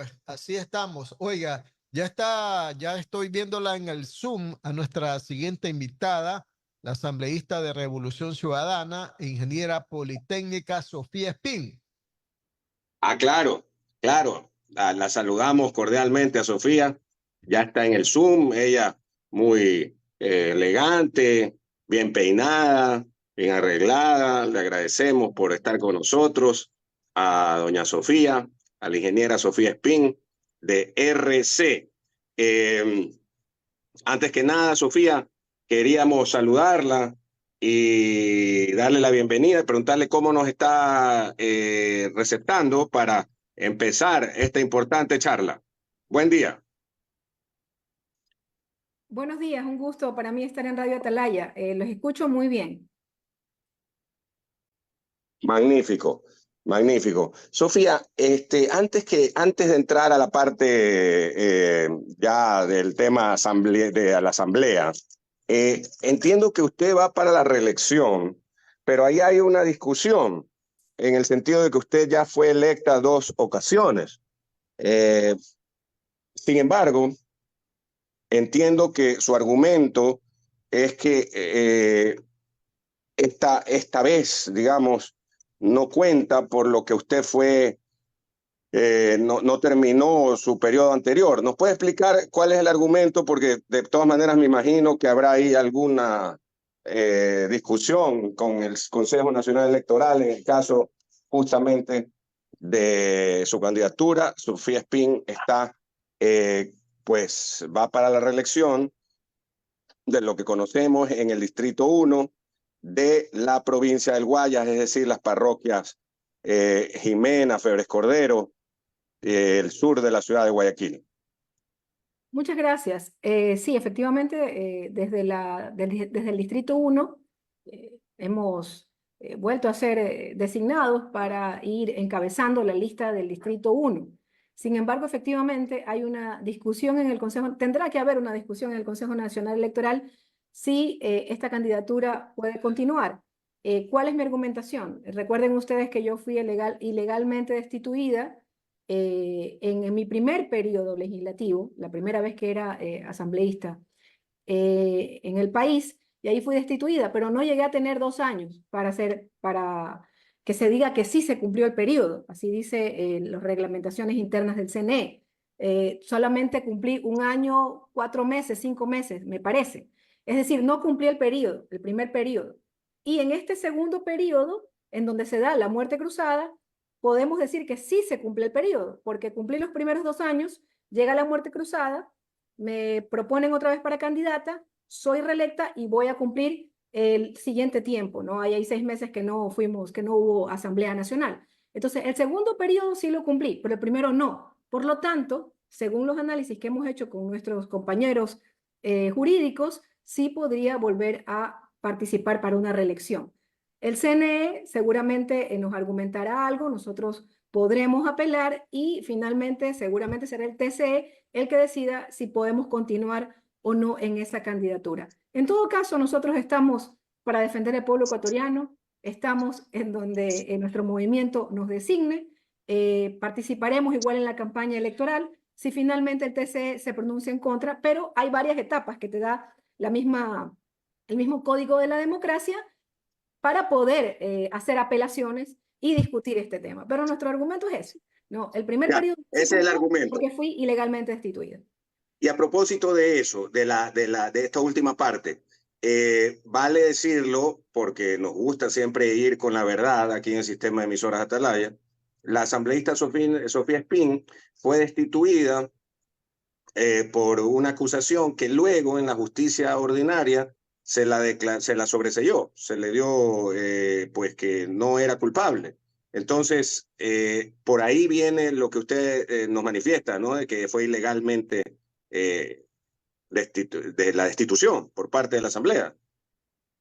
pues así estamos. Oiga, ya estoy viéndola en el Zoom a nuestra siguiente invitada, la asambleísta de Revolución Ciudadana, ingeniera politécnica Sofía Espín. Claro, claro. La saludamos cordialmente a Sofía. Ya está en el Zoom, ella muy elegante, bien peinada, bien arreglada. Le agradecemos por estar con nosotros a doña Sofía, a la ingeniera Sofía Espín de RC. Eh, Antes que nada, Sofía, queríamos saludarla y darle la bienvenida, preguntarle cómo nos está receptando para empezar esta importante charla. Buen día. Buenos días, un gusto para mí estar en Radio Atalaya. Los escucho muy bien. Magnífico, magnífico. Sofía, antes de entrar a la parte ya del tema de la asamblea, entiendo que usted va para la reelección, pero ahí hay una discusión en el sentido de que usted ya fue electa 2 ocasiones. Eh, Sin embargo, entiendo que su argumento es que esta vez, digamos, no cuenta por lo que usted fue, no terminó su periodo anterior. ¿Nos puede explicar cuál es el argumento? Porque de todas maneras me imagino que habrá ahí alguna discusión con el Consejo Nacional Electoral en el caso justamente de su candidatura. Sofía Espín pues va para la reelección de lo que conocemos en el Distrito 1 de la provincia del Guayas, es decir, las parroquias Jimena, Febres Cordero, el sur de la ciudad de Guayaquil. Muchas gracias. Sí, efectivamente, desde el Distrito 1 hemos vuelto a ser designados para ir encabezando la lista del Distrito 1. Sin embargo, efectivamente, hay una discusión en el Consejo, tendrá que haber una discusión en el Consejo Nacional Electoral si esta candidatura puede continuar. ¿Cuál es mi argumentación? Recuerden ustedes que yo fui ilegalmente destituida en mi primer periodo legislativo, la primera vez que era asambleísta en el país, y ahí fui destituida, pero no llegué a tener 2 años para que se diga que sí se cumplió el periodo, así dice las reglamentaciones internas del CNE. Solamente cumplí 1 año, 4 meses, 5 meses, me parece. Es decir, no cumplí el periodo, el primer periodo. Y en este segundo periodo, en donde se da la muerte cruzada, podemos decir que sí se cumple el periodo, porque cumplí los primeros 2 años, llega la muerte cruzada, me proponen otra vez para candidata, soy reelecta y voy a cumplir el siguiente tiempo, ¿no? Ahí hay 6 meses que no hubo Asamblea Nacional. Entonces, el segundo periodo sí lo cumplí, pero el primero no. Por lo tanto, según los análisis que hemos hecho con nuestros compañeros jurídicos, sí podría volver a participar para una reelección. El CNE seguramente nos argumentará algo, nosotros podremos apelar y finalmente seguramente será el TCE el que decida si podemos continuar o no en esa candidatura. En todo caso, nosotros estamos para defender el pueblo ecuatoriano, estamos en donde nuestro movimiento nos designe, participaremos igual en la campaña electoral si finalmente el TCE se pronuncia en contra, pero hay varias etapas que te da el mismo código de la democracia para poder hacer apelaciones y discutir este tema. Pero nuestro argumento es ese. No, el primer Ya, periodo ese es el argumento. porque fui ilegalmente destituida. Y a propósito de eso, de esta última parte, vale decirlo, porque nos gusta siempre ir con la verdad aquí en el sistema de emisoras Atalaya, la asambleísta Sofía Espín fue destituida por una acusación que luego en la justicia ordinaria se la sobreseyó, se le dio pues que no era culpable. Entonces, por ahí viene lo que usted nos manifiesta, ¿no? De que fue ilegalmente de la destitución por parte de la Asamblea.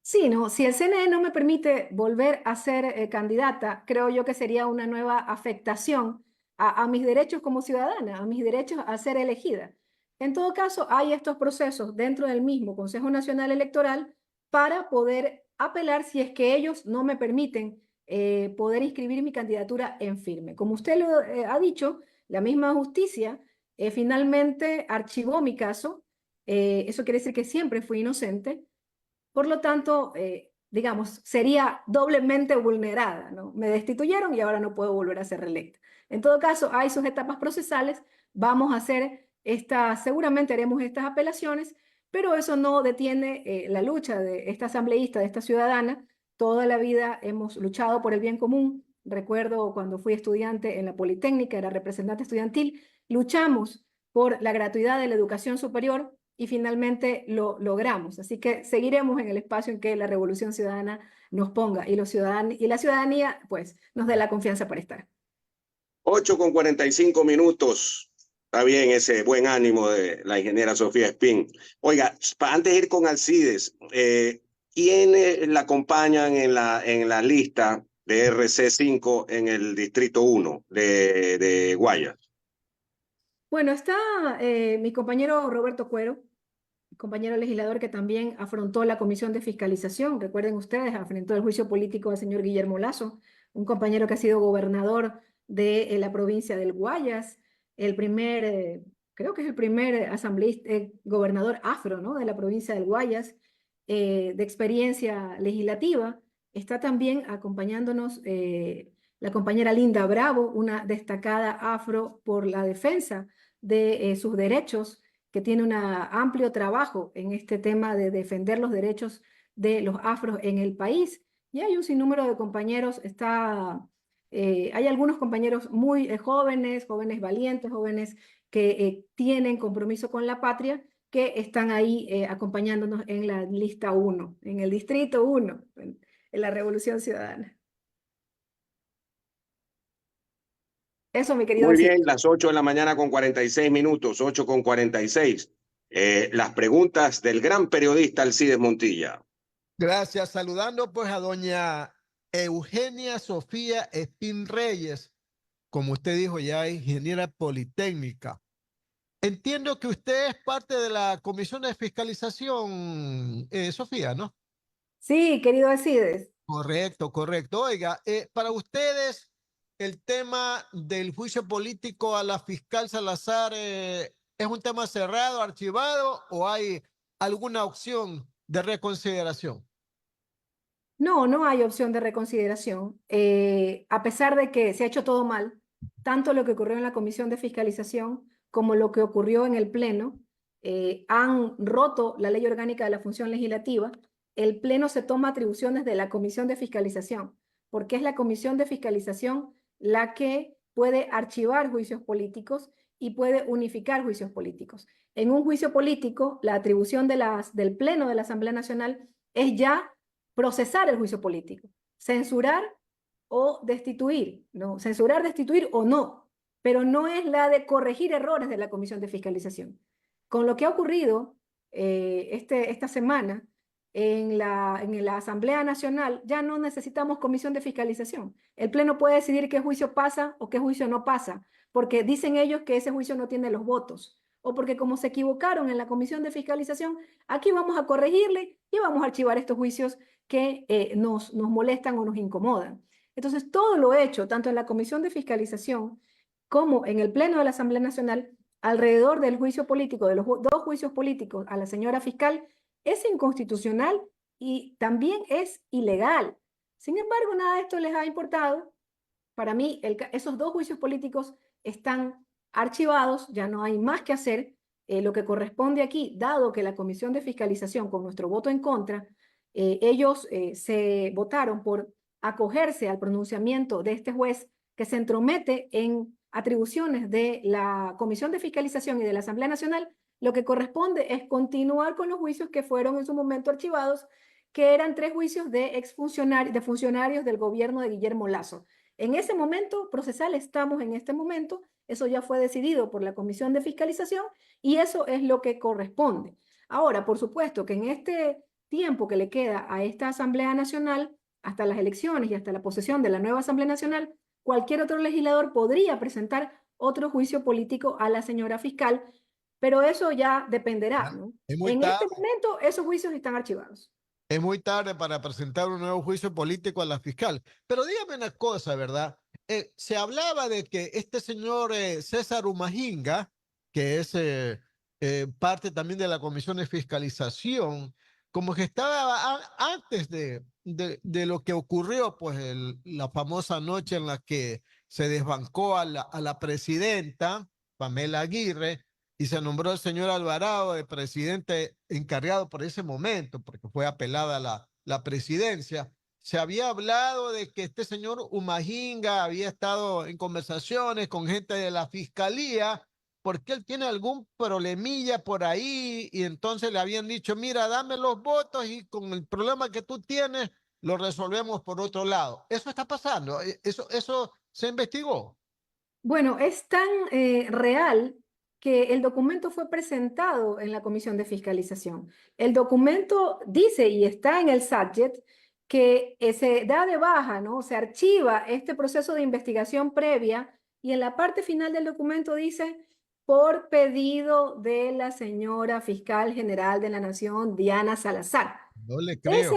Sí, no, si el CNE no me permite volver a ser candidata, creo yo que sería una nueva afectación a mis derechos como ciudadana, a mis derechos a ser elegida. En todo caso, hay estos procesos dentro del mismo Consejo Nacional Electoral para poder apelar si es que ellos no me permiten poder inscribir mi candidatura en firme. Como usted lo ha dicho, la misma justicia finalmente archivó mi caso. Eso quiere decir que siempre fui inocente. Por lo tanto, digamos, sería doblemente vulnerada, ¿no? Me destituyeron y ahora no puedo volver a ser reelecta. En todo caso, hay sus etapas procesales. Vamos a hacer seguramente haremos estas apelaciones, pero eso no detiene la lucha de esta asambleísta, de esta ciudadana. Toda la vida hemos luchado por el bien común. Recuerdo cuando fui estudiante en la Politécnica, era representante estudiantil, luchamos por la gratuidad de la educación superior y finalmente lo logramos. Así que seguiremos en el espacio en que la Revolución Ciudadana nos ponga y la ciudadanía pues nos dé la confianza para estar. 8:45. Está bien ese buen ánimo de la ingeniera Sofía Espín. Oiga, antes de ir con Alcides, ¿quiénes la acompañan en la lista de RC5 en el Distrito 1 de Guayas? Bueno, está mi compañero Roberto Cuero, compañero legislador que también afrontó la Comisión de Fiscalización. Recuerden ustedes, afrontó el juicio político al señor Guillermo Lasso, un compañero que ha sido gobernador de la provincia del Guayas, creo que es el primer asambleísta, gobernador afro, ¿no?, de la provincia del Guayas, de experiencia legislativa. Está también acompañándonos la compañera Linda Bravo, una destacada afro por la defensa de sus derechos, que tiene un amplio trabajo en este tema de defender los derechos de los afros en el país. Y hay un sinnúmero de compañeros, hay algunos compañeros muy jóvenes valientes, jóvenes que tienen compromiso con la patria, que están ahí acompañándonos en la lista 1, en el distrito 1, en la Revolución Ciudadana. Eso, mi querido Muy Alcides. bien, las 8:46, 8:46. Las preguntas del gran periodista Alcides Montilla. Gracias. Saludando pues a doña Eugenia Sofía Espín Reyes, como usted dijo, ya ingeniera politécnica. Entiendo que usted es parte de la Comisión de Fiscalización, Sofía, ¿no? Sí, querido Alcides. Correcto, correcto. Oiga, para ustedes el tema del juicio político a la fiscal Salazar ¿es un tema cerrado, archivado o hay alguna opción de reconsideración? No, no hay opción de reconsideración. A pesar de que se ha hecho todo mal, tanto lo que ocurrió en la Comisión de Fiscalización como lo que ocurrió en el Pleno, han roto la ley orgánica de la función legislativa. El Pleno se toma atribuciones de la Comisión de Fiscalización, porque es la Comisión de Fiscalización la que puede archivar juicios políticos y puede unificar juicios políticos. En un juicio político, la atribución del Pleno de la Asamblea Nacional es ya procesar el juicio político, censurar o destituir, ¿no? Censurar, destituir o no, pero no es la de corregir errores de la Comisión de Fiscalización. Con lo que ha ocurrido esta semana en la Asamblea Nacional, ya no necesitamos Comisión de Fiscalización. El Pleno puede decidir qué juicio pasa o qué juicio no pasa, porque dicen ellos que ese juicio no tiene los votos, o porque como se equivocaron en la Comisión de Fiscalización, aquí vamos a corregirle y vamos a archivar estos juicios que nos molestan o nos incomodan. Entonces, todo lo hecho, tanto en la Comisión de Fiscalización como en el Pleno de la Asamblea Nacional, alrededor del juicio político, de los dos juicios políticos a la señora fiscal, es inconstitucional y también es ilegal. Sin embargo, nada de esto les ha importado. Para mí, esos dos juicios políticos están archivados, ya no hay más que hacer. Lo que corresponde aquí, dado que la Comisión de Fiscalización, con nuestro voto en contra, ellos se votaron por acogerse al pronunciamiento de este juez que se entromete en atribuciones de la Comisión de Fiscalización y de la Asamblea Nacional. Lo que corresponde es continuar con los juicios que fueron en su momento archivados, que eran 3 juicios de funcionarios del gobierno de Guillermo Lasso. En ese momento procesal estamos en este momento, eso ya fue decidido por la Comisión de Fiscalización y eso es lo que corresponde. Ahora, por supuesto que en este tiempo que le queda a esta Asamblea Nacional, hasta las elecciones y hasta la posesión de la nueva Asamblea Nacional, cualquier otro legislador podría presentar otro juicio político a la señora fiscal, pero eso ya dependerá, ¿no? En este momento esos juicios están archivados. Es muy tarde para presentar un nuevo juicio político a la fiscal. Pero dígame una cosa, ¿verdad? se hablaba de que este señor César Umahinga, que es parte también de la Comisión de Fiscalización, como que estaba antes de lo que ocurrió, pues la famosa noche en la que se desbancó a la presidenta, Pamela Aguirre, y se nombró el señor Alvarado de presidente encargado por ese momento, porque fue apelada la presidencia. Se había hablado de que este señor Umahinga había estado en conversaciones con gente de la fiscalía porque él tiene algún problemilla por ahí y entonces le habían dicho, mira, dame los votos y con el problema que tú tienes lo resolvemos por otro lado. Eso está pasando, eso se investigó. Bueno, es tan real que el documento fue presentado en la Comisión de Fiscalización. El documento dice, y está en el subject, que se da de baja, ¿no? Se archiva este proceso de investigación previa y en la parte final del documento dice, por pedido de la señora Fiscal General de la Nación, Diana Salazar. No le Ese, creo.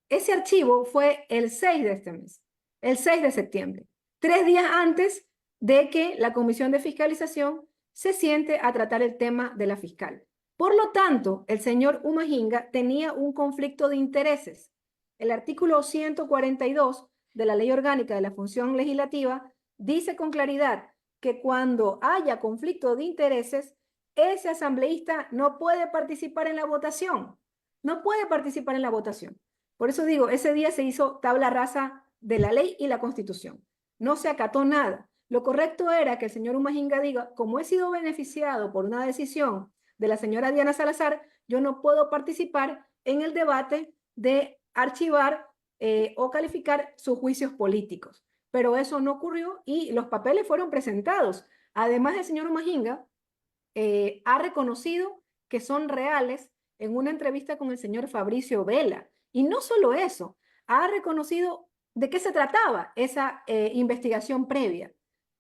ese archivo fue el 6 de este mes, el 6 de septiembre, 3 días antes de que la Comisión de Fiscalización se siente a tratar el tema de la fiscal. Por lo tanto, el señor Umahinga tenía un conflicto de intereses. El artículo 142 de la Ley Orgánica de la Función Legislativa dice con claridad que cuando haya conflicto de intereses, ese asambleísta no puede participar en la votación. No puede participar en la votación. Por eso digo, ese día se hizo tabla rasa de la ley y la Constitución. No se acató nada. Lo correcto era que el señor Umahinga diga, como he sido beneficiado por una decisión de la señora Diana Salazar, yo no puedo participar en el debate de archivar o calificar sus juicios políticos. Pero eso no ocurrió y los papeles fueron presentados. Además, el señor Umahinga ha reconocido que son reales en una entrevista con el señor Fabricio Vela. Y no solo eso, ha reconocido de qué se trataba esa investigación previa.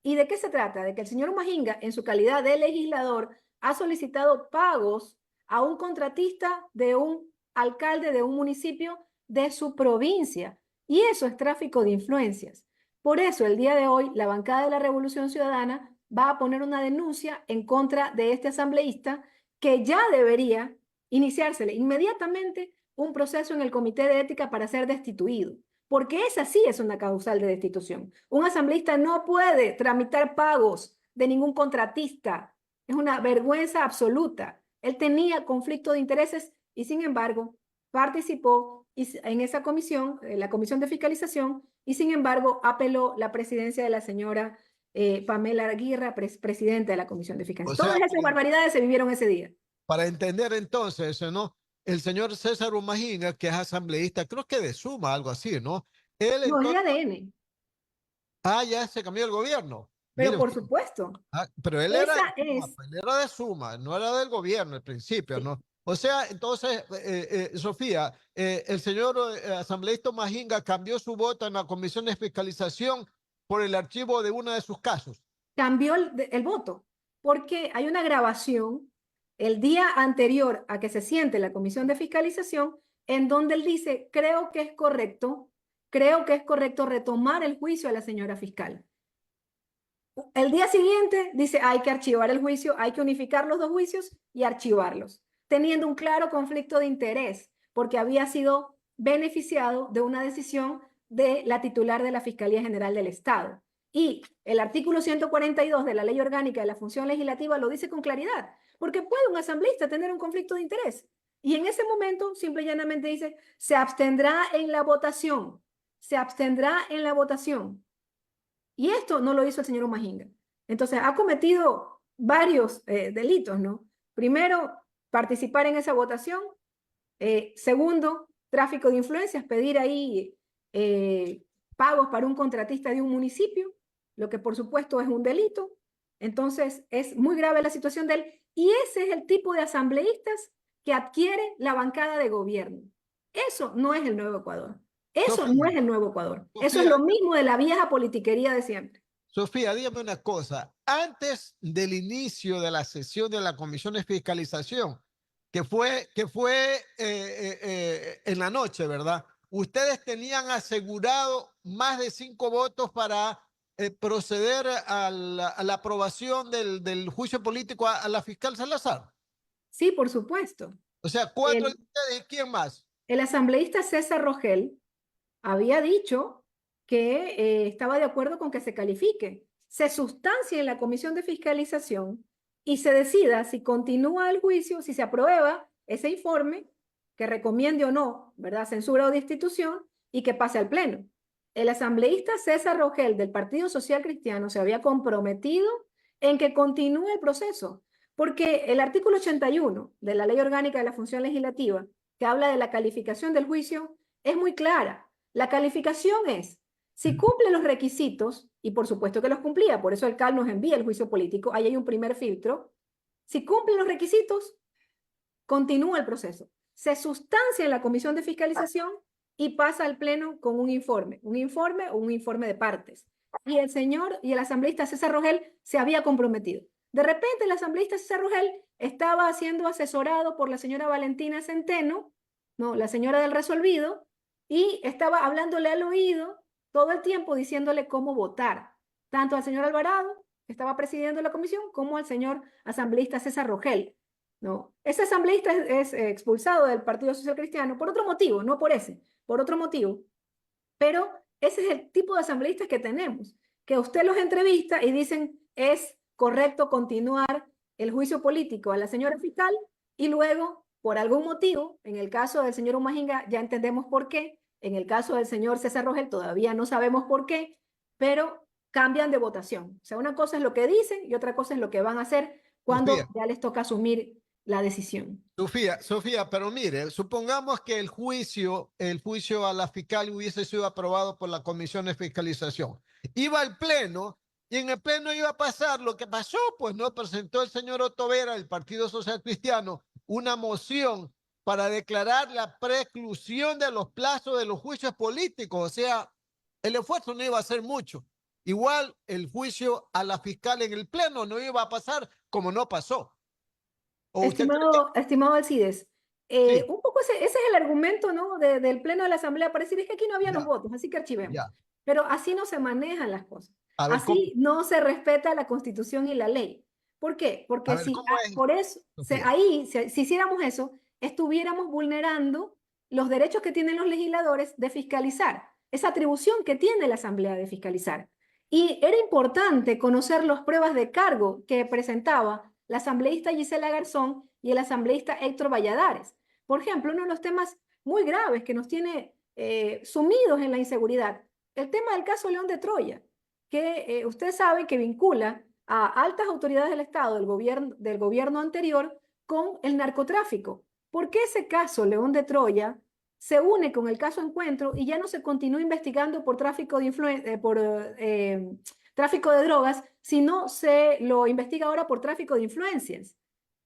¿Y de qué se trata? De que el señor Umahinga, en su calidad de legislador, ha solicitado pagos a un contratista de un alcalde de un municipio de su provincia. Y eso es tráfico de influencias. Por eso, el día de hoy, la bancada de la Revolución Ciudadana va a poner una denuncia en contra de este asambleísta que ya debería iniciársele inmediatamente un proceso en el Comité de Ética para ser destituido, porque esa sí es una causal de destitución. Un asambleísta no puede tramitar pagos de ningún contratista. Es una vergüenza absoluta. Él tenía conflicto de intereses y, sin embargo, participó en esa comisión, la Comisión de Fiscalización, y, sin embargo, apeló la presidencia de la señora Pamela Aguirre, presidenta de la Comisión de O Fiscalización. sea, Todas esas barbaridades se vivieron ese día. para entender entonces, ¿no? El señor César Umahinga, que es asambleísta, creo que de Suma, algo así, ¿no? Él No, es de entonces, ADN, ya se cambió el gobierno. pero Mire por usted. supuesto, Pero él era, esa no, es, él era de Suma, no era del gobierno al principio, sí, ¿no? O sea, entonces, Sofía, el señor asambleísta Umahinga cambió su voto en la Comisión de Fiscalización por el archivo de uno de sus casos. cambió el voto, porque hay una grabación el día anterior a que se siente la Comisión de Fiscalización en donde él dice, creo que es correcto retomar el juicio a la señora fiscal. El día siguiente dice, hay que archivar el juicio, hay que unificar los dos juicios y archivarlos, teniendo un claro conflicto de interés, porque había sido beneficiado de una decisión de la titular de la Fiscalía General del Estado. Y el artículo 142 de la Ley Orgánica de la Función Legislativa lo dice con claridad, porque puede un asambleísta tener un conflicto de interés. Y en ese momento, simple y llanamente dice, se abstendrá en la votación, se abstendrá en la votación. Y esto no lo hizo el señor Umahinga. Entonces, ha cometido varios delitos, ¿no? Primero, participar en esa votación. Segundo, tráfico de influencias, pedir ahí pagos para un contratista de un municipio, lo que por supuesto es un delito. Entonces, es muy grave la situación de él. Y ese es el tipo de asambleístas que adquiere la bancada de gobierno. Eso no es el Nuevo Ecuador. Eso no es el Nuevo Ecuador. Eso es Sofía, lo mismo de la vieja politiquería de siempre. Sofía, dígame una cosa. Antes del inicio de la sesión de la Comisión de Fiscalización, que fue en la noche, ¿verdad? Ustedes tenían asegurado más de 5 votos para proceder a la aprobación del juicio político a la fiscal Salazar? Sí, por supuesto. O sea, 4 de El, ustedes, ¿quién más? el asambleísta César Rogel había dicho que estaba de acuerdo con que se califique, se sustancie en la comisión de fiscalización y se decida si continúa el juicio, si se aprueba ese informe, que recomiende o no, ¿verdad? Censura o destitución y que pase al pleno. El asambleísta César Rogel del Partido Social Cristiano se había comprometido en que continúe el proceso, porque el artículo 81 de la Ley Orgánica de la Función Legislativa, que habla de la calificación del juicio, es muy clara. La calificación es, si cumple los requisitos, y por supuesto que los cumplía, por eso el CAL nos envía el juicio político, ahí hay un primer filtro, si cumple los requisitos, continúa el proceso. Se sustancia en la comisión de fiscalización y pasa al pleno con un informe o un informe de partes. Y el señor y el asambleísta César Rogel se había comprometido. De repente el asambleísta César Rogel estaba siendo asesorado por la señora Valentina Centeno, no, la señora del resolvido, y estaba hablándole al oído todo el tiempo diciéndole cómo votar, tanto al señor Alvarado, que estaba presidiendo la comisión, como al señor asambleísta César Rogel. ¿No? Ese asambleísta es expulsado del Partido Social Cristiano por otro motivo, no por ese, por otro motivo. Pero ese es el tipo de asambleístas que tenemos, que usted los entrevista y dicen es correcto continuar el juicio político a la señora fiscal y luego, por algún motivo, en el caso del señor Humajinga ya entendemos por qué, en el caso del señor César Rogel todavía no sabemos por qué, pero cambian de votación. O sea, una cosa es lo que dicen y otra cosa es lo que van a hacer cuando Sofía, ya les toca asumir la decisión. Sofía, pero mire, supongamos que el juicio a la fiscal hubiese sido aprobado por la Comisión de Fiscalización. Iba al Pleno y en el Pleno iba a pasar lo que pasó, pues no presentó el señor Otto Vera, del Partido Social Cristiano, una moción para declarar la preclusión de los plazos de los juicios políticos. O sea, el esfuerzo no iba a ser mucho. Igual el juicio a la fiscal en el Pleno no iba a pasar como no pasó. ¿O usted cree que Estimado Alcides, sí? un poco ese es el argumento, ¿no? del Pleno de la Asamblea para decir es que aquí no había los Ya, votos, así que archivemos. ya. Pero así no se manejan las cosas. A ver cómo, Así no se respeta la Constitución y la ley. ¿Por qué? a Porque ver si cómo es, por eso, Sofía. ahí, si hiciéramos eso, estuviéramos vulnerando los derechos que tienen los legisladores de fiscalizar, esa atribución que tiene la Asamblea de fiscalizar. Y era importante conocer las pruebas de cargo que presentaba la asambleísta Gisela Garzón y el asambleísta Héctor Valladares. Por ejemplo, uno de los temas muy graves que nos tiene sumidos en la inseguridad, el tema del caso León de Troya, que usted sabe que vincula a altas autoridades del Estado, del gobierno anterior, con el narcotráfico. ¿Por qué ese caso, León de Troya, se une con el caso Encuentro y ya no se continúa investigando por tráfico tráfico de drogas, sino se lo investiga ahora por tráfico de influencias?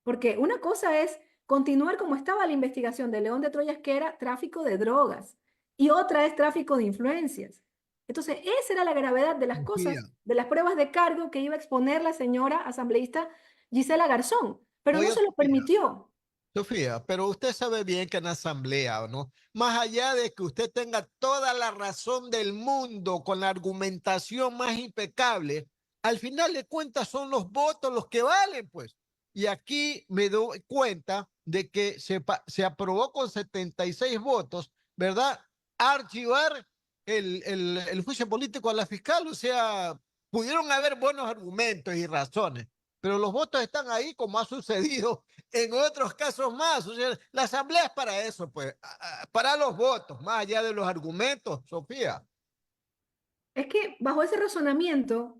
Porque una cosa es continuar como estaba la investigación de León de Troyas, que era tráfico de drogas, y otra es tráfico de influencias. Entonces, esa era la gravedad de las Sofía, cosas, de las pruebas de cargo que iba a exponer la señora asambleísta Gisela Garzón, pero no oiga, se lo Sofía, permitió. Sofía, pero usted sabe bien que en asamblea, ¿no? Más allá de que usted tenga toda la razón del mundo con la argumentación más impecable, al final de cuentas son los votos los que valen, pues. Y aquí me doy cuenta de que se aprobó con 76 votos, ¿verdad? Archivar el juicio político a la fiscal, o sea, pudieron haber buenos argumentos y razones, pero los votos están ahí como ha sucedido en otros casos más. O sea, la asamblea es para eso, pues, para los votos, más allá de los argumentos, Sofía. Es que bajo ese razonamiento,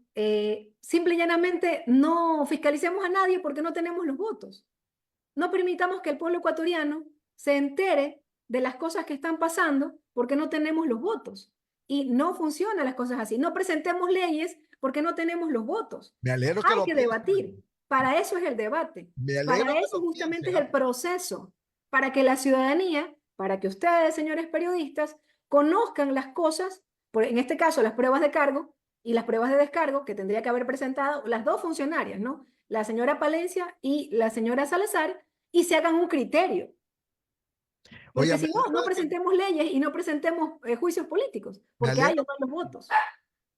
simple y llanamente no fiscalicemos a nadie porque no tenemos los votos. No permitamos que el pueblo ecuatoriano se entere de las cosas que están pasando porque no tenemos los votos. Y no funcionan las cosas así. No presentemos leyes porque no tenemos los votos. Me alegro que Hay lo que piense. debatir. Para eso es el debate. Me alegro Para que eso lo justamente piense. es el proceso. Para que la ciudadanía, para que ustedes, señores periodistas, conozcan las cosas, en este caso las pruebas de cargo y las pruebas de descargo que tendría que haber presentado las dos funcionarias, ¿no? La señora Palencia y la señora Salazar, y se hagan un criterio. Oye, Porque me si no, alegro no de que presentemos leyes y no presentemos juicios políticos, me porque hay alegro o no los votos.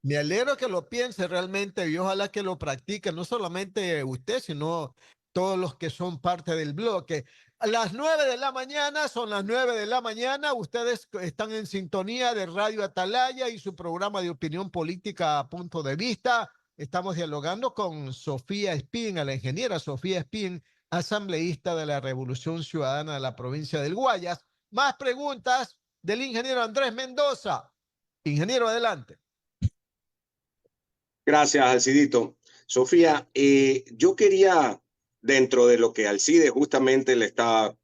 Me alegro que lo piense realmente y ojalá que lo practique, no solamente usted, sino todos los que son parte del bloque. A las 9 de la mañana, son las 9 de la mañana, ustedes están en sintonía de Radio Atalaya y su programa de opinión política a punto de vista. Estamos dialogando con Sofía Espín, a la ingeniera Sofía Espín, asambleísta de la Revolución Ciudadana de la provincia del Guayas. Más preguntas del ingeniero Andrés Mendoza. Ingeniero, adelante. Gracias, Alcidito. Sofía, yo quería, dentro de lo que Alcide justamente le estaba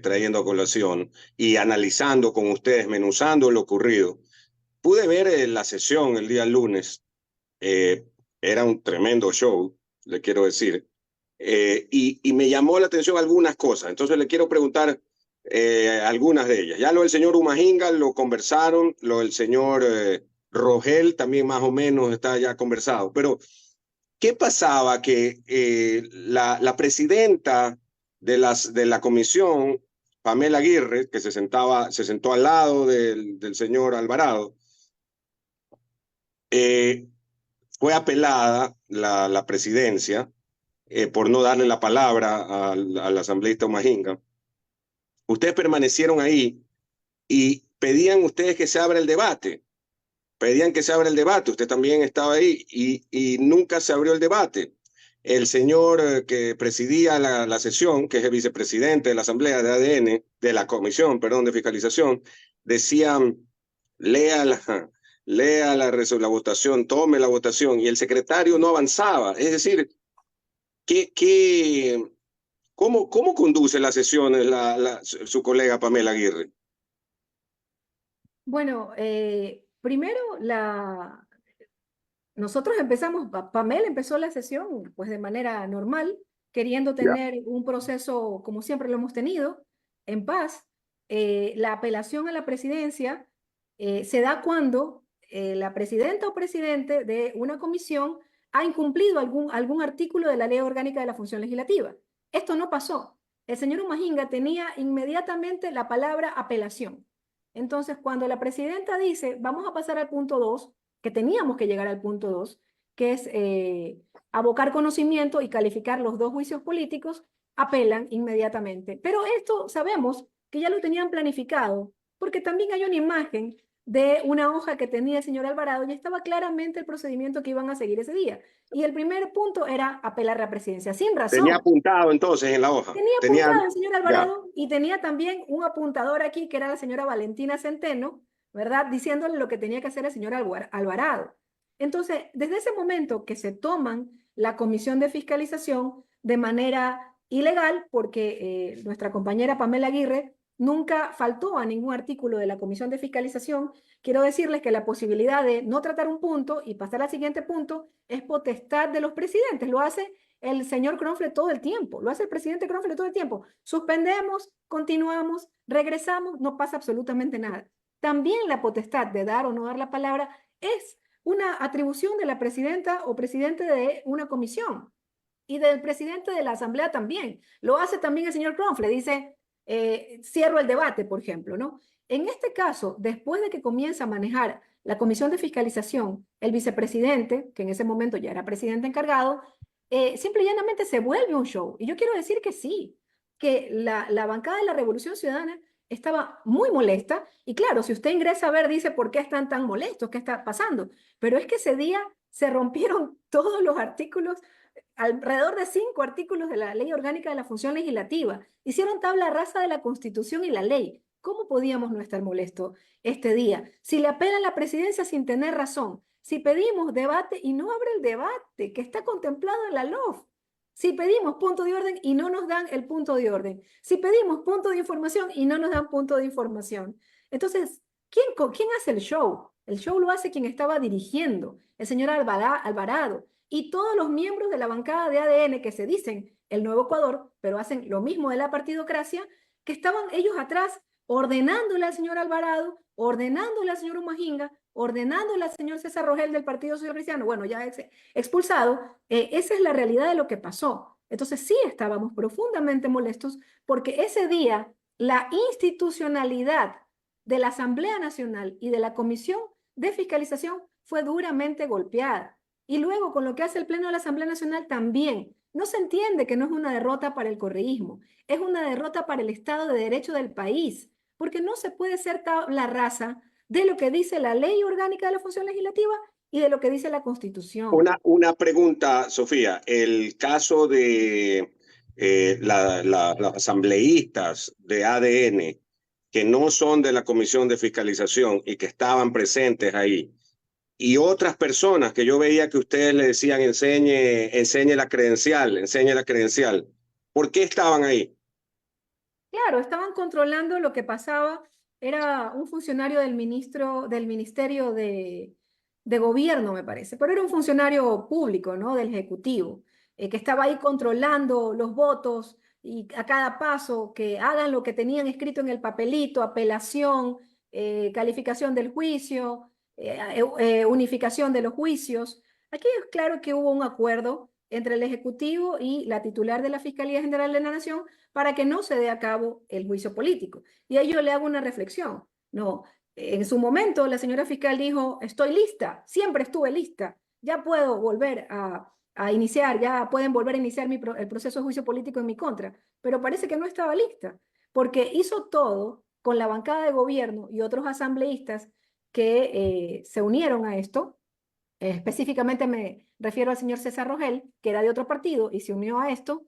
trayendo a colación y analizando con ustedes, menuzando lo ocurrido, pude ver la sesión el día lunes. Era un tremendo show, le quiero decir, y me llamó la atención algunas cosas. Entonces le quiero preguntar algunas de ellas. Ya lo del señor Umahinga lo conversaron, lo del señor Rogel también más o menos está ya conversado, pero ¿qué pasaba? Que la presidenta de la comisión, Pamela Aguirre, que se sentó al lado del señor Alvarado, fue apelada la presidencia por no darle la palabra al asambleísta Umahinga. Ustedes permanecieron ahí y pedían ustedes que se abra el debate. Pedían que se abra el debate. Usted también estaba ahí y nunca se abrió el debate. El señor que presidía la sesión, que es el vicepresidente de la Asamblea de ADN, de la Comisión, perdón, de Fiscalización, decía, lea la votación, tome la votación, y el secretario no avanzaba. Es decir, ¿cómo conduce las sesiones su colega Pamela Aguirre? Bueno, primero nosotros empezamos, Pamela empezó la sesión pues de manera normal, queriendo tener un proceso como siempre lo hemos tenido, en paz. La apelación a la presidencia se da cuando la presidenta o presidente de una comisión ha incumplido algún artículo de la Ley Orgánica de la Función Legislativa. Esto no pasó. El señor Umahinga tenía inmediatamente la palabra apelación. Entonces, cuando la presidenta dice, vamos a pasar al punto 2, que teníamos que llegar al punto 2, que es abocar conocimiento y calificar los dos juicios políticos, apelan inmediatamente. Pero esto sabemos que ya lo tenían planificado, porque también hay una imagen de una hoja que tenía el señor Alvarado y estaba claramente el procedimiento que iban a seguir ese día. Y el primer punto era apelar a la presidencia, sin razón. Tenía apuntado entonces en la hoja. Tenía apuntado el señor Alvarado y tenía también un apuntador aquí que era la señora Valentina Centeno, ¿verdad? Diciéndole lo que tenía que hacer el señor Alvarado. Entonces, desde ese momento que se toman la comisión de fiscalización de manera ilegal, porque nuestra compañera Pamela Aguirre nunca faltó a ningún artículo de la comisión de fiscalización, quiero decirles que la posibilidad de no tratar un punto y pasar al siguiente punto es potestad de los presidentes, lo hace el señor Kronfle todo el tiempo, lo hace el presidente Kronfle todo el tiempo. Suspendemos, continuamos, regresamos, no pasa absolutamente nada. También la potestad de dar o no dar la palabra es una atribución de la presidenta o presidente de una comisión y del presidente de la asamblea también. Lo hace también el señor Kronfle, dice, cierro el debate, por ejemplo, ¿no? En este caso, después de que comienza a manejar la comisión de fiscalización, el vicepresidente, que en ese momento ya era presidente encargado, simple y llanamente se vuelve un show. Y yo quiero decir que sí, que la bancada de la Revolución Ciudadana estaba muy molesta. Y claro, si usted ingresa a ver, dice, ¿por qué están tan molestos? ¿Qué está pasando? Pero es que ese día se rompieron todos los artículos, alrededor de 5 artículos de la Ley Orgánica de la Función Legislativa. Hicieron tabla rasa de la Constitución y la ley. ¿Cómo podíamos no estar molestos este día? Si le apelan a la presidencia sin tener razón, si pedimos debate y no abre el debate que está contemplado en la LOF, si pedimos punto de orden y no nos dan el punto de orden, si pedimos punto de información y no nos dan punto de información. Entonces, ¿quién hace el show? El show lo hace quien estaba dirigiendo, el señor Alvarado, y todos los miembros de la bancada de ADN que se dicen el Nuevo Ecuador, pero hacen lo mismo de la partidocracia, que estaban ellos atrás ordenándole al señor Alvarado, ordenándole al señor Umahinga, ordenándole al señor César Rogel del Partido Social Cristiano, bueno, ya expulsado. Esa es la realidad de lo que pasó. Entonces sí estábamos profundamente molestos porque ese día la institucionalidad de la Asamblea Nacional y de la Comisión de Fiscalización fue duramente golpeada. Y luego con lo que hace el Pleno de la Asamblea Nacional también. No se entiende que no es una derrota para el correísmo, es una derrota para el Estado de Derecho del país, porque no se puede ser tabla rasa de lo que dice la Ley Orgánica de la Función Legislativa y de lo que dice la Constitución. Una pregunta, Sofía. El caso de los asambleístas de ADN que no son de la Comisión de Fiscalización y que estaban presentes ahí, y otras personas que yo veía que ustedes le decían enseñe la credencial, enseñe la credencial. ¿Por qué estaban ahí? Claro, estaban controlando lo que pasaba. Era un funcionario del Ministerio de Gobierno, me parece, pero era un funcionario público, ¿no? Del Ejecutivo, que estaba ahí controlando los votos y a cada paso que hagan lo que tenían escrito en el papelito, apelación, calificación del juicio, unificación de los juicios. Aquí es claro que hubo un acuerdo entre el Ejecutivo y la titular de la Fiscalía General de la Nación para que no se dé a cabo el juicio político. Y ahí yo le hago una reflexión. No, en su momento la señora fiscal dijo, estoy lista, siempre estuve lista, ya puedo volver a iniciar, ya pueden volver a iniciar el proceso de juicio político en mi contra, pero parece que no estaba lista, porque hizo todo con la bancada de gobierno y otros asambleístas que se unieron a esto. Específicamente me refiero al señor César Rogel, que era de otro partido y se unió a esto,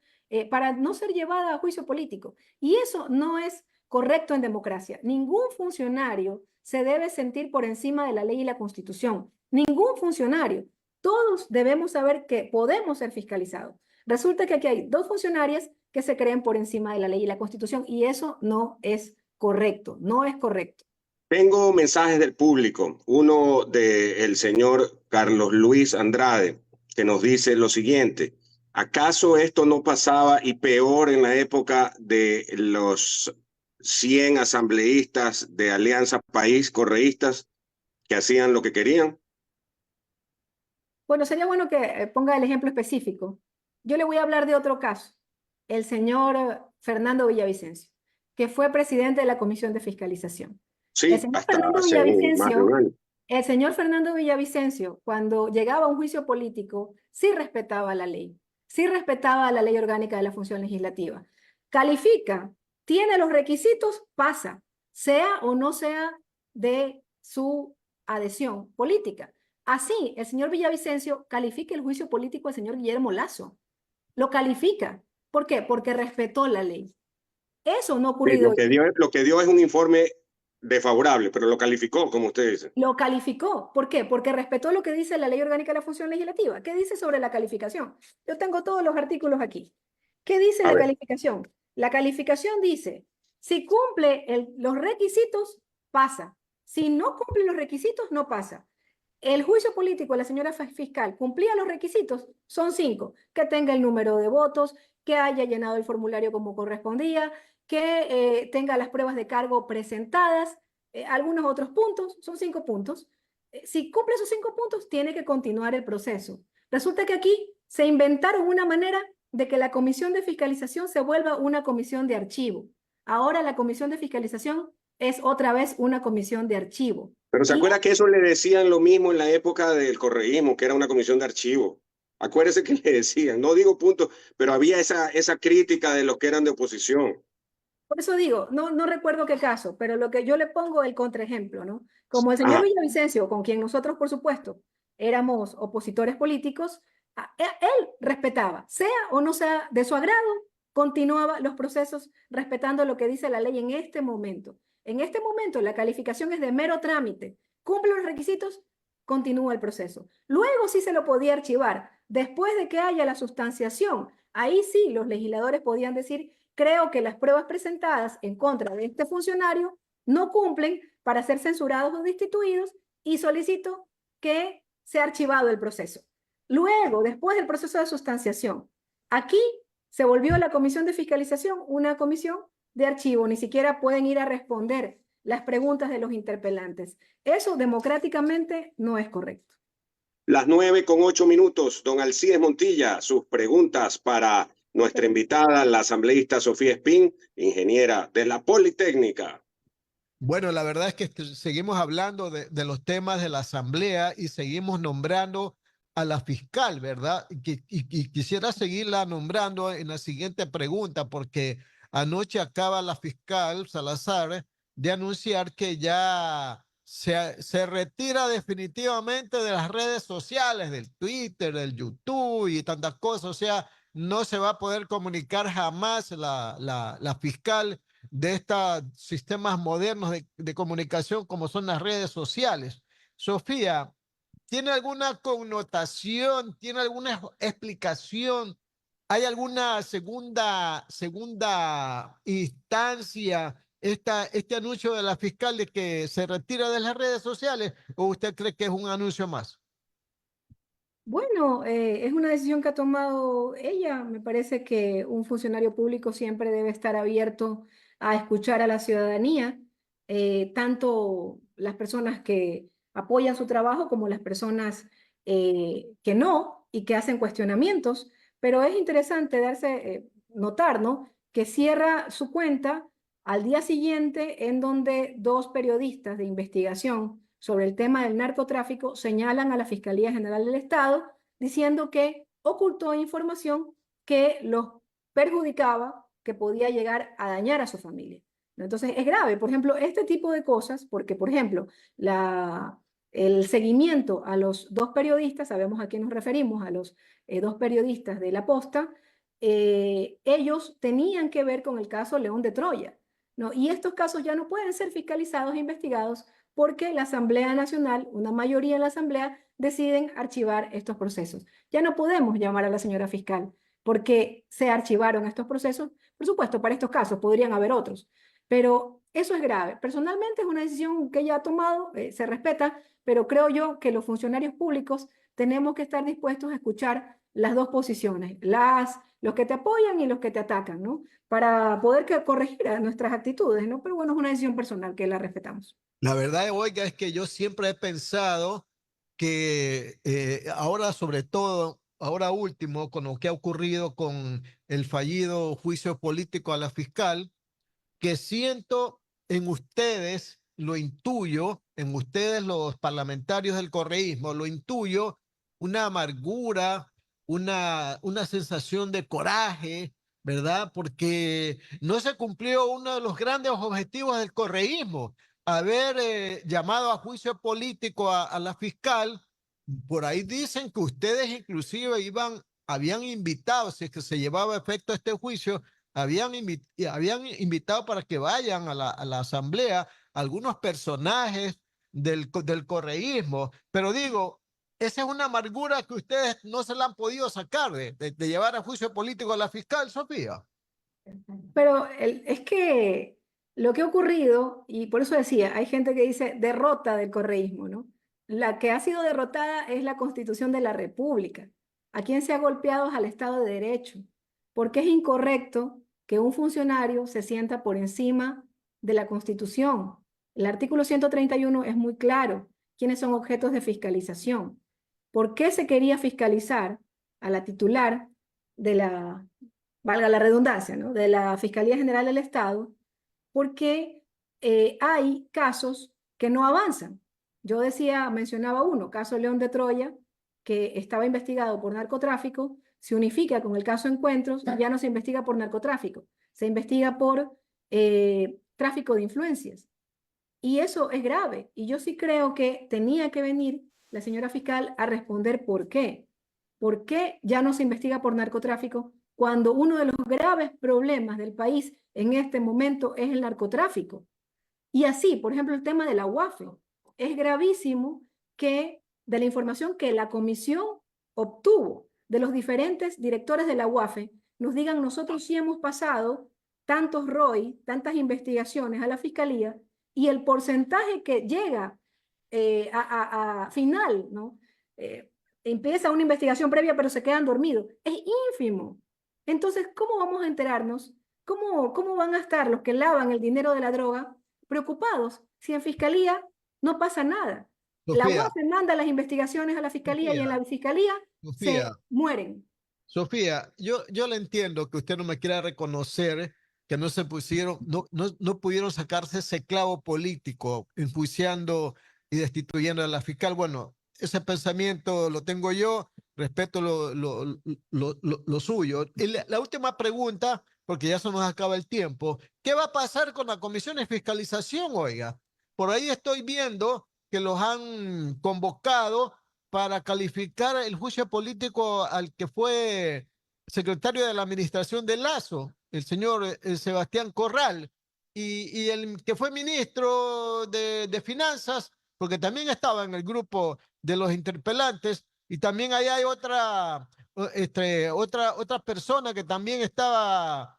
para no ser llevada a juicio político. Y eso no es correcto en democracia. Ningún funcionario se debe sentir por encima de la ley y la Constitución. Ningún funcionario. Todos debemos saber que podemos ser fiscalizados. Resulta que aquí hay dos funcionarias que se creen por encima de la ley y la Constitución y eso no es correcto, no es correcto. Tengo mensajes del público. Uno del señor Carlos Luis Andrade, que nos dice lo siguiente. ¿Acaso esto no pasaba y peor en la época de los 100 asambleístas de Alianza País correístas que hacían lo que querían? Bueno, sería bueno que ponga el ejemplo específico. Yo le voy a hablar de otro caso. El señor Fernando Villavicencio, que fue presidente de la Comisión de Fiscalización. Sí, El señor hasta Fernando hace más de Villavicencio, un año. el señor Fernando Villavicencio, cuando llegaba a un juicio político, sí respetaba la ley orgánica de la función legislativa. Califica, tiene los requisitos, pasa, sea o no sea de su adhesión política. Así, el señor Villavicencio califica el juicio político del señor Guillermo Lasso. Lo califica. ¿Por qué? Porque respetó la ley. Eso no ha ocurrido. Lo que dio es un informe desfavorable, pero lo calificó, como usted dice. Lo calificó. ¿Por qué? Porque respetó lo que dice la Ley Orgánica de la Función Legislativa. ¿Qué dice sobre la calificación? Yo tengo todos los artículos aquí. ¿Qué dice la calificación? La calificación dice, si cumple los requisitos, pasa. Si no cumple los requisitos, no pasa. El juicio político de la señora fiscal cumplía los requisitos, son 5. Que tenga el número de votos, que haya llenado el formulario como correspondía, que tenga las pruebas de cargo presentadas, algunos otros puntos, son 5 puntos. Si cumple esos 5 puntos, tiene que continuar el proceso. Resulta que aquí se inventaron una manera de que la comisión de fiscalización se vuelva una comisión de archivo. Ahora la comisión de fiscalización es otra vez una comisión de archivo. Pero ¿se acuerda que eso le decían lo mismo en la época del correísmo, que era una comisión de archivo? Acuérdese que le decían, no digo punto, pero había esa crítica de los que eran de oposición. Por eso digo, no recuerdo qué caso, pero lo que yo le pongo el contraejemplo, ¿no? Como el señor Villavicencio, con quien nosotros, por supuesto, éramos opositores políticos, él respetaba, sea o no sea de su agrado, continuaba los procesos respetando lo que dice la ley en este momento. En este momento la calificación es de mero trámite, cumple los requisitos, continúa el proceso. Luego sí se lo podía archivar, después de que haya la sustanciación. Ahí sí los legisladores podían decir, creo que las pruebas presentadas en contra de este funcionario no cumplen para ser censurados o destituidos y solicito que sea archivado el proceso. Luego, después del proceso de sustanciación, aquí se volvió la comisión de fiscalización una comisión de archivo, ni siquiera pueden ir a responder las preguntas de los interpelantes. Eso democráticamente no es correcto. Las 9:08, don Alcides Montilla, sus preguntas para nuestra invitada, la asambleísta Sofía Espín, ingeniera de la Politécnica. Bueno, la verdad es que seguimos hablando de los temas de la Asamblea y seguimos nombrando a la fiscal, ¿verdad? Y quisiera seguirla nombrando en la siguiente pregunta, porque anoche acaba la fiscal Salazar de anunciar que ya se retira definitivamente de las redes sociales, del Twitter, del YouTube y tantas cosas. O sea, no se va a poder comunicar jamás la fiscal de estos sistemas modernos de comunicación como son las redes sociales. Sofía, ¿tiene alguna connotación, tiene alguna explicación? ¿Hay alguna segunda instancia este anuncio de la fiscal de que se retira de las redes sociales o usted cree que es un anuncio más? Bueno, es una decisión que ha tomado ella. Me parece que un funcionario público siempre debe estar abierto a escuchar a la ciudadanía, tanto las personas que apoyan su trabajo como las personas que no y que hacen cuestionamientos. Pero es interesante notar, ¿no? Que cierra su cuenta al día siguiente en donde dos periodistas de investigación sobre el tema del narcotráfico señalan a la Fiscalía General del Estado diciendo que ocultó información que los perjudicaba, que podía llegar a dañar a su familia. Entonces es grave, por ejemplo, este tipo de cosas, porque por ejemplo, el seguimiento a los dos periodistas, sabemos a quién nos referimos, a los dos periodistas de La Posta, ellos tenían que ver con el caso León de Troya, ¿no? Y estos casos ya no pueden ser fiscalizados e investigados porque la Asamblea Nacional, una mayoría en la Asamblea, deciden archivar estos procesos. Ya no podemos llamar a la señora fiscal porque se archivaron estos procesos. Por supuesto, para estos casos podrían haber otros, pero eso es grave. Personalmente es una decisión que ella ha tomado, se respeta, pero creo yo que los funcionarios públicos tenemos que estar dispuestos a escuchar las dos posiciones, los que te apoyan y los que te atacan, ¿no? Para poder corregir nuestras actitudes, ¿no? Pero bueno, es una decisión personal que la respetamos. La verdad, oiga, es que yo siempre he pensado que ahora, sobre todo, ahora último, con lo que ha ocurrido con el fallido juicio político a la fiscal, que siento en ustedes, lo intuyo, en ustedes los parlamentarios del correísmo, lo intuyo, una amargura, una sensación de coraje, ¿verdad? Porque no se cumplió uno de los grandes objetivos del correísmo, haber llamado a juicio político a la fiscal. Por ahí dicen que ustedes inclusive habían invitado, si es que se llevaba a efecto este juicio, habían invitado para que vayan a la asamblea algunos personajes del correísmo, pero digo, esa es una amargura que ustedes no se la han podido sacar de llevar a juicio político a la fiscal, Sofía. Pero es que lo que ha ocurrido, y por eso decía, hay gente que dice derrota del correísmo, ¿no? La que ha sido derrotada es la Constitución de la República. ¿A quién se ha golpeado es al Estado de Derecho? Porque es incorrecto que un funcionario se sienta por encima de la Constitución. El artículo 131 es muy claro quiénes son objetos de fiscalización. ¿Por qué se quería fiscalizar a la titular de la, valga la redundancia, ¿no? De la Fiscalía General del Estado? Porque hay casos que no avanzan. Yo mencionaba uno, caso León de Troya, que estaba investigado por narcotráfico, se unifica con el caso Encuentros, ya no se investiga por narcotráfico, se investiga por tráfico de influencias. Y eso es grave. Y yo sí creo que tenía que venir la señora fiscal a responder por qué. ¿Por qué ya no se investiga por narcotráfico cuando uno de los graves problemas del país en este momento es el narcotráfico? Y así, por ejemplo, el tema de la UAFE. Es gravísimo que de la información que la comisión obtuvo de los diferentes directores de la UAFE, nos digan nosotros sí hemos pasado tantos ROI, tantas investigaciones a la fiscalía, y el porcentaje que llega a final, ¿no? Empieza una investigación previa, pero se quedan dormidos. Es ínfimo. Entonces, ¿cómo vamos a enterarnos? ¿Cómo van a estar los que lavan el dinero de la droga preocupados si en fiscalía no pasa nada? La Sofía, UAFE manda las investigaciones a la fiscalía y en Sofía, la fiscalía Sofía, se mueren. Sofía, yo le entiendo que usted no me quiera reconocer que no se pusieron, no pudieron sacarse ese clavo político enjuiciando y destituyendo a la fiscal. Bueno, ese pensamiento lo tengo yo, respeto lo suyo. Y la última pregunta, porque ya se nos acaba el tiempo, ¿qué va a pasar con la comisión de fiscalización, oiga? Por ahí estoy viendo que los han convocado para calificar el juicio político al que fue secretario de la administración de Lazo, el señor Sebastián Corral, y el que fue ministro de Finanzas, porque también estaba en el grupo de los interpelantes, y también ahí hay otra persona que también estaba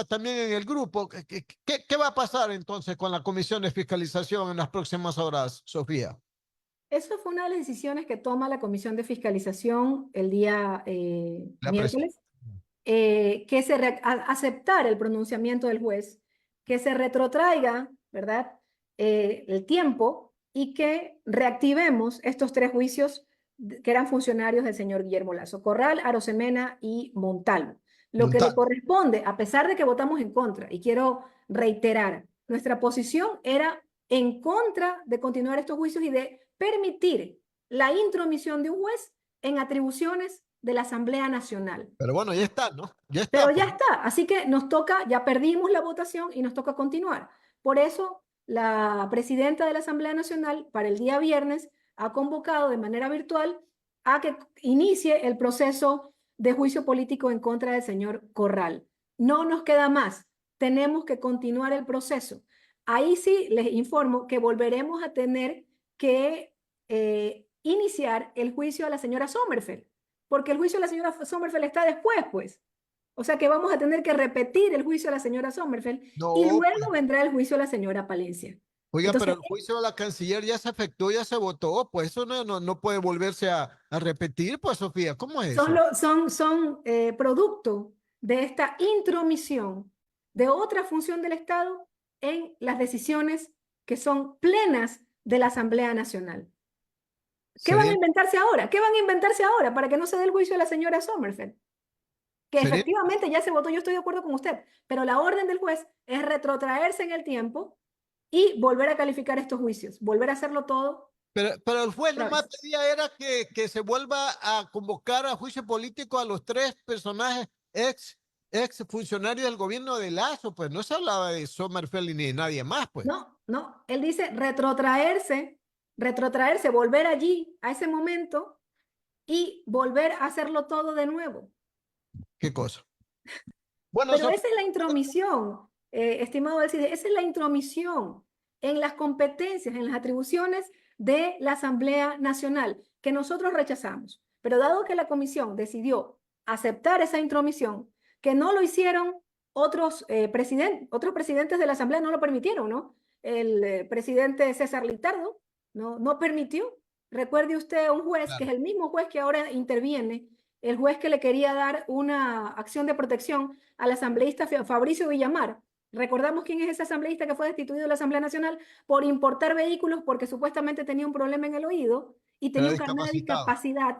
también en el grupo. ¿Qué va a pasar entonces con la comisión de fiscalización en las próximas horas, Sofía? Eso fue una de las decisiones que toma la Comisión de Fiscalización el día miércoles, que aceptar el pronunciamiento del juez, que se retrotraiga, ¿verdad?, el tiempo y que reactivemos estos 3 juicios que eran funcionarios del señor Guillermo Lazo: Corral, Arosemena y Montalvo. Lo que le corresponde, a pesar de que votamos en contra, y quiero reiterar, nuestra posición era en contra de continuar estos juicios y de permitir la intromisión de un juez en atribuciones de la Asamblea Nacional. Pero bueno, ya está, ¿no? Ya está. Pero pues. ya está, así que nos toca, ya perdimos la votación y nos toca continuar. Por eso, la presidenta de la Asamblea Nacional para el día viernes ha convocado de manera virtual a que inicie el proceso de juicio político en contra del señor Corral. No nos queda más, tenemos que continuar el proceso. Ahí sí les informo que volveremos a tener que iniciar el juicio a la señora Sommerfeld, porque el juicio a la señora Sommerfeld está después, pues. O sea que vamos a tener que repetir el juicio a la señora Sommerfeld y luego vendrá el juicio a la señora Palencia. Oiga, Entonces, pero el juicio de la canciller ya se efectuó, ya se votó, pues eso no puede volverse a repetir, pues, Sofía, ¿cómo es eso? son producto de esta intromisión de otra función del Estado en las decisiones que son plenas de la Asamblea Nacional. ¿Qué van a inventarse ahora? ¿Qué van a inventarse ahora para que no se dé el juicio a la señora Sommerfeld? Que efectivamente ya se votó, yo estoy de acuerdo con usted, pero la orden del juez es retrotraerse en el tiempo y volver a calificar estos juicios, volver a hacerlo todo. Pero el juez nomás pedía era que se vuelva a convocar a juicio político a los 3 personajes ex funcionarios del gobierno de Lazo, pues no se hablaba de Sommerfeld ni de nadie más, pues. No, él dice retrotraerse, volver allí a ese momento y volver a hacerlo todo de nuevo. ¿Qué cosa? Bueno, pero esa es la intromisión, estimado Alcides, esa es la intromisión en las competencias, en las atribuciones de la Asamblea Nacional, que nosotros rechazamos. Pero dado que la comisión decidió aceptar esa intromisión, que no lo hicieron otros presidentes de la Asamblea, no lo permitieron, ¿no? El presidente César Litardo no permitió. Recuerde usted a un juez, que es el mismo juez que ahora interviene, el juez que le quería dar una acción de protección al asambleísta Fabricio Villamar. Recordamos quién es ese asambleísta que fue destituido de la Asamblea Nacional por importar vehículos porque supuestamente tenía un problema en el oído y tenía un carnet de discapacidad.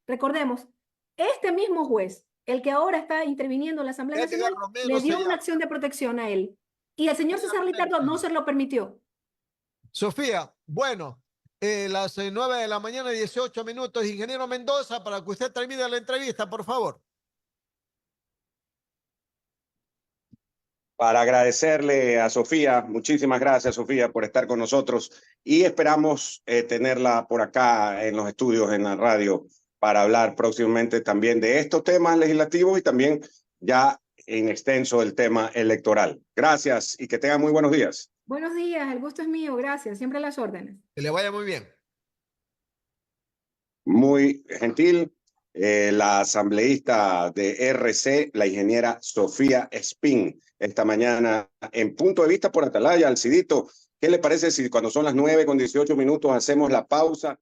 Recordemos, este mismo juez, el que ahora está interviniendo en la Asamblea Nacional, le dio una acción de protección a él. Y el señor César Litardo no se lo permitió. Sofía, bueno, las 9 de la mañana, 18 minutos. Ingeniero Mendoza, para que usted termine la entrevista, por favor. Para agradecerle a Sofía, muchísimas gracias, Sofía, por estar con nosotros y esperamos tenerla por acá en los estudios, en la radio, para hablar próximamente también de estos temas legislativos y también ya en extenso el tema electoral. Gracias y que tengan muy buenos días. Buenos días, el gusto es mío, gracias, siempre a las órdenes. Que le vaya muy bien. Muy gentil, la asambleísta de RC, la ingeniera Sofía Espín, esta mañana en Punto de Vista por Atalaya. Alcidito, ¿qué le parece si cuando son las 9:18 hacemos la pausa?